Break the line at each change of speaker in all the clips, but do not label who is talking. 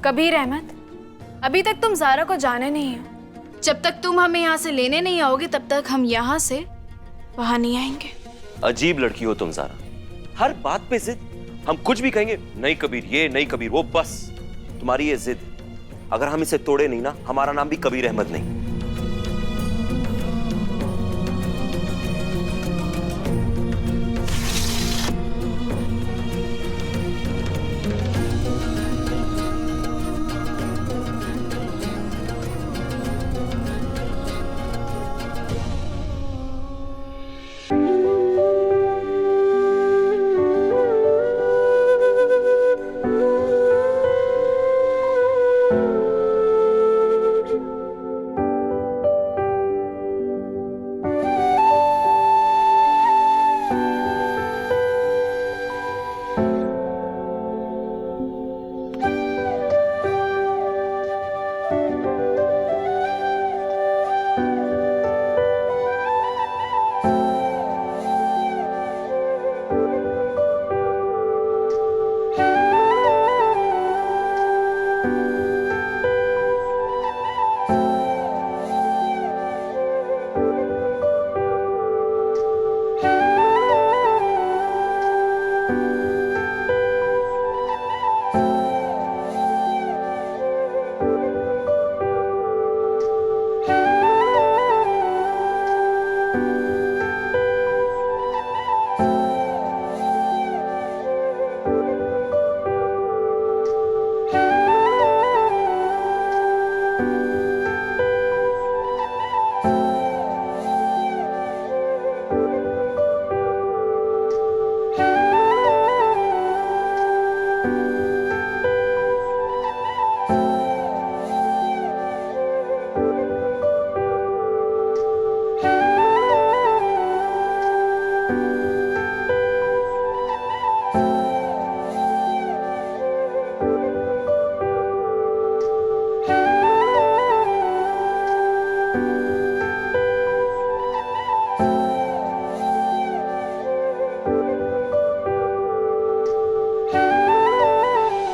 कबीर अहमद, अभी तक तुम ज़ारा को जाने नहीं हो। जब तक तुम हमें यहाँ से लेने नहीं आओगे तब तक हम यहाँ से वहां नहीं आएंगे।
अजीब लड़की हो तुम ज़ारा, हर बात पे जिद। हम कुछ भी कहेंगे नहीं कबीर ये, नहीं कबीर वो, बस तुम्हारी ये जिद, अगर हम इसे तोड़े नहीं ना, हमारा नाम भी कबीर अहमद नहीं।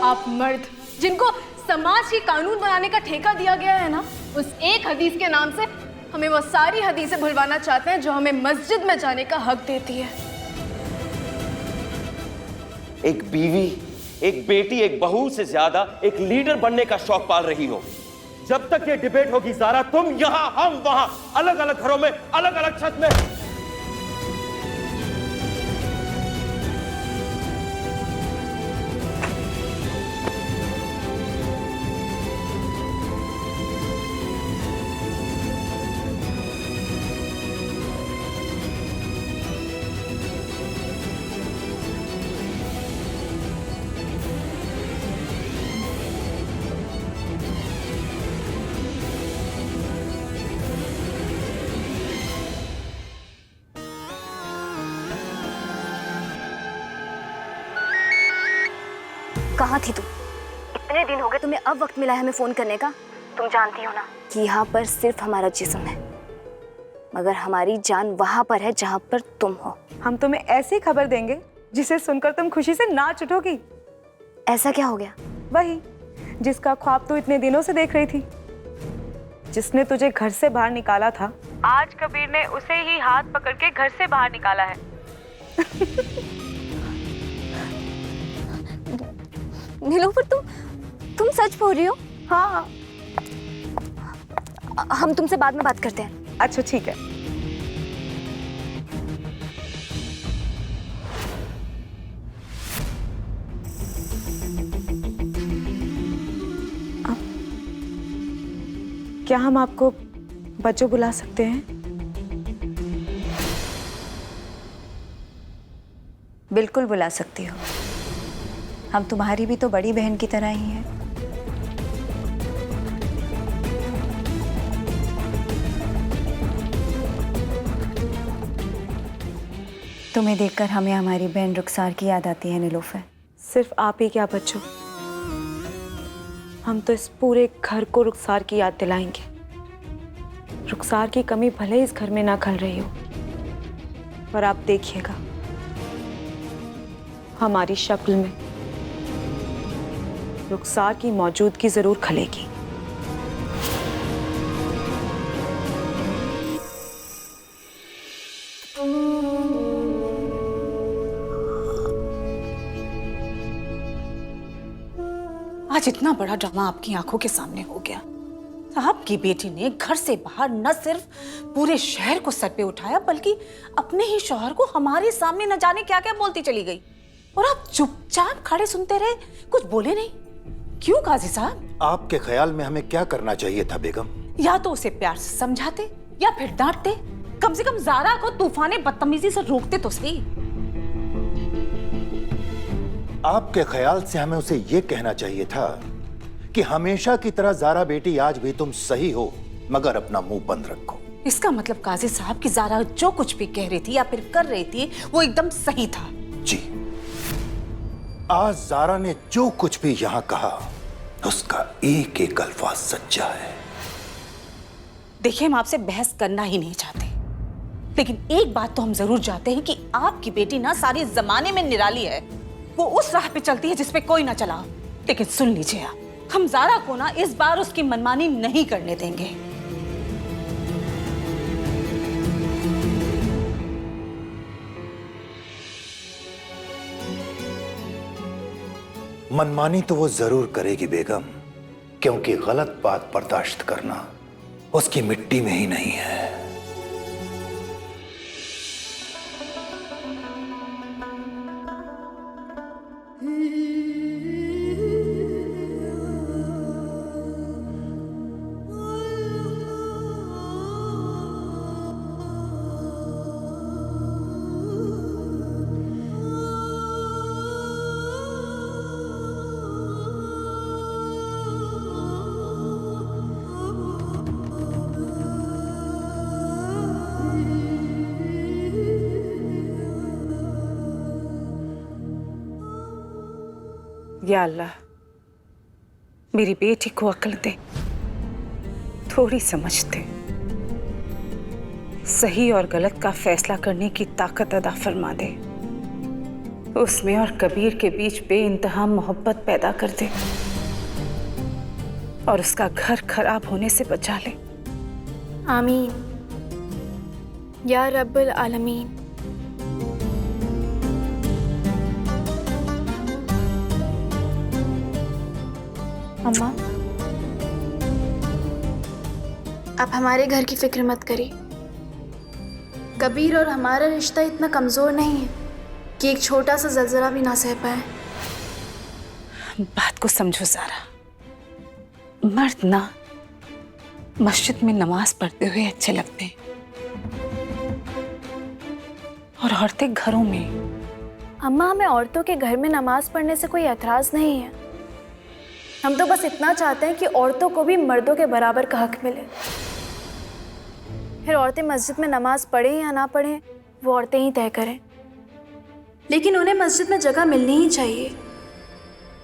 आप मर्द जिनको समाज के कानून बनाने का ठेका दिया गया है ना, उस एक हदीस के नाम से हमें वो सारी हदीसें भुलवाना चाहते हैं जो हमें मस्जिद में जाने का हक देती है।
एक बीवी, एक बेटी, एक बहू से ज्यादा एक लीडर बनने का शौक पाल रही हो। जब तक ये डिबेट होगी ज़ारा, तुम यहां हम वहां, अलग अलग घरों में, अलग अलग छत में।
कहाँ थी तुम? इतने दिन हो गए तुम्हें, अब वक्त मिला है हमें फोन करने का। तुम जानती हो ना कि यहाँ पर सिर्फ हमारा जिस्म है, मगर हमारी जान वहाँ पर है जहाँ पर तुम हो।
हम तुम्हें ऐसी खबर देंगे जिसे सुनकर तुम खुशी से नाच उठोगी।
ऐसा क्या हो गया?
वही जिसका ख्वाब तू इतने दिनों से देख रही थी, जिसने तुझे घर से बाहर निकाला था, आज कबीर ने उसे ही हाथ पकड़ के घर से बाहर निकाला है।
नीलोफर, तुम सच बोल रही हो?
हाँ।
हम तुमसे बाद में बात करते हैं।
अच्छा ठीक है। क्या हम आपको बच्चों बुला सकते हैं?
बिल्कुल बुला सकती हो। हम तुम्हारी भी तो बड़ी बहन की तरह ही हैं। तुम्हें देखकर हमें हमारी बहन रुखसार की याद आती है नीलोफर।
सिर्फ आप ही क्या बच्चों, हम तो इस पूरे घर को रुखसार की याद दिलाएंगे। रुखसार की कमी भले ही इस घर में ना खल रही हो, पर आप देखिएगा हमारी शक्ल में, रुखसार की मौजूदगी जरूर खलेगी।
आज इतना बड़ा ड्रामा आपकी आंखों के सामने हो गया। आपकी बेटी ने घर से बाहर न सिर्फ पूरे शहर को सर पे उठाया, बल्कि अपने ही शौहर को हमारे सामने न जाने क्या क्या बोलती चली गई, और आप चुपचाप खड़े सुनते रहे, कुछ बोले नहीं। क्यों काजी साहब?
आपके ख्याल में हमें क्या करना चाहिए था बेगम?
या तो उसे प्यार से समझाते या फिर डांटते, कम से कम जारा को तूफाने बदतमीजी से रोकते तो सही।
आपके ख्याल से हमें उसे यह कहना चाहिए था कि हमेशा की तरह जारा बेटी आज भी तुम सही हो, मगर अपना मुंह बंद रखो।
इसका मतलब काजी साहब कि जारा जो कुछ भी कह रही थी या फिर कर रही थी वो एकदम सही था।
जी, आज जारा ने जो कुछ भी यहां कहा उसका एक एक अल्फाज सच्चा है।
देखिए, हम आपसे बहस करना ही नहीं चाहते, लेकिन एक बात तो हम जरूर जानते हैं कि आपकी बेटी ना सारे जमाने में निराली है। वो उस राह पे चलती है जिस पे कोई ना चला। लेकिन सुन लीजिए आप, हम जारा को ना इस बार उसकी मनमानी नहीं करने देंगे।
मनमानी तो वो जरूर करेगी बेगम, क्योंकि गलत बात बर्दाश्त करना उसकी मिट्टी में ही नहीं है।
या अल्लाह, मेरी बेटी को अक्ल दे, थोड़ी समझ दे, सही और गलत का फैसला करने की ताकत अदा फरमा दे, उसमें और कबीर के बीच बेइंतहा मोहब्बत पैदा कर दे और उसका घर खराब होने से बचा ले।
आमीन या रब्बुल आलमीन।
अम्मा, आप हमारे घर की फिक्र मत करिए। कबीर और हमारा रिश्ता इतना कमज़ोर नहीं है कि एक छोटा सा जल्जला भी ना सह पाए।
बात को समझो जारा, मर्द ना मस्जिद में नमाज पढ़ते हुए अच्छे लगते हैं और औरतें घरों में।
अम्मा, हमें औरतों के घर में नमाज पढ़ने से कोई एतराज़ नहीं है। हम तो बस इतना चाहते हैं कि औरतों को भी मर्दों के बराबर का हक मिले। फिर औरतें मस्जिद में नमाज पढ़ें या ना पढ़ें वो औरतें ही तय करें, लेकिन उन्हें मस्जिद में जगह मिलनी ही चाहिए।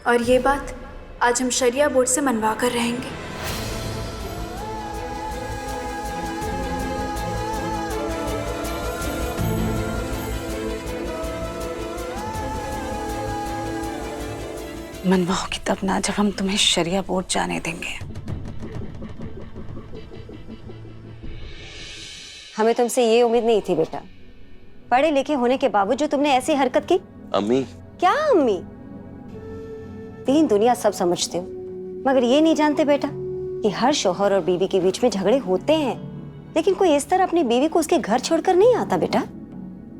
और ये बात आज हम शरिया बोर्ड से मनवा कर रहेंगे।
मनवाओगी तब ना जब हम तुम्हें शरिया बोर्ड जाने देंगे।
हमें तुमसे ये उम्मीद नहीं थी बेटा, पढ़े लिखे होने के बावजूद तुमने ऐसी हरकत की।
अम्मी,
क्या अम्मी? दीन दुनिया सब समझते हो, मगर ये नहीं जानते बेटा कि हर शौहर और बीवी के बीच में झगड़े होते हैं, लेकिन कोई इस तरह अपनी बीवी को उसके घर छोड़कर नहीं आता बेटा।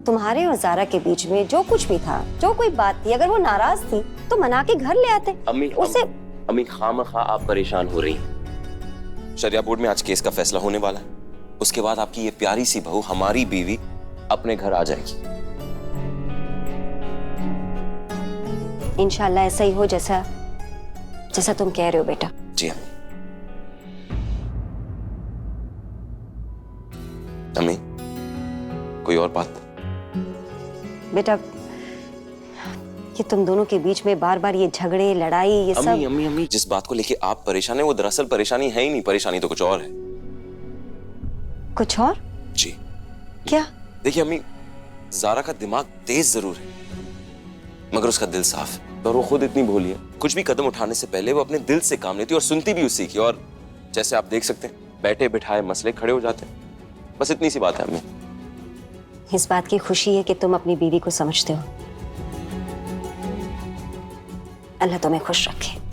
तुम्हारे और जारा के बीच में जो कुछ भी था, जो कोई बात थी, अगर वो नाराज थी तो मना के घर ले आते।
अम्मी
उसे
अम्मी खामखा आप परेशान हो रही हैं। शरिया बोर्ड में आज केस का फैसला होने वाला है, उसके बाद आपकी ये प्यारी सी बहू, हमारी बीवी, अपने घर आ जाएगी।
इंशाल्लाह ऐसा ही हो जैसा जैसा तुम कह रहे हो बेटा।
जी अम्मी। अम्मी, कोई और बात?
बेटा, ये तुम दोनों के बीच में बार बार ये झगड़े लड़ाई ये सब।
अम्मी अम्मी, जिस बात को लेके आप परेशान हैं वो दरअसल परेशानी है ही नहीं, परेशानी तो कुछ और है।
कुछ और?
जी।
क्या?
देखिए अम्मी, जारा का दिमाग तेज जरूर है, मगर उसका दिल साफ है। और वो खुद इतनी भोली है। कुछ भी कदम उठाने से पहले वो अपने दिल से काम लेती और सुनती भी उसी की, और जैसे आप देख सकते हैं बैठे बिठाए मसले खड़े हो जाते हैं। बस इतनी सी बात है अम्मी।
इस बात की खुशी है कि तुम अपनी बीवी को समझते हो। अल्लाह तुम्हें खुश रखे।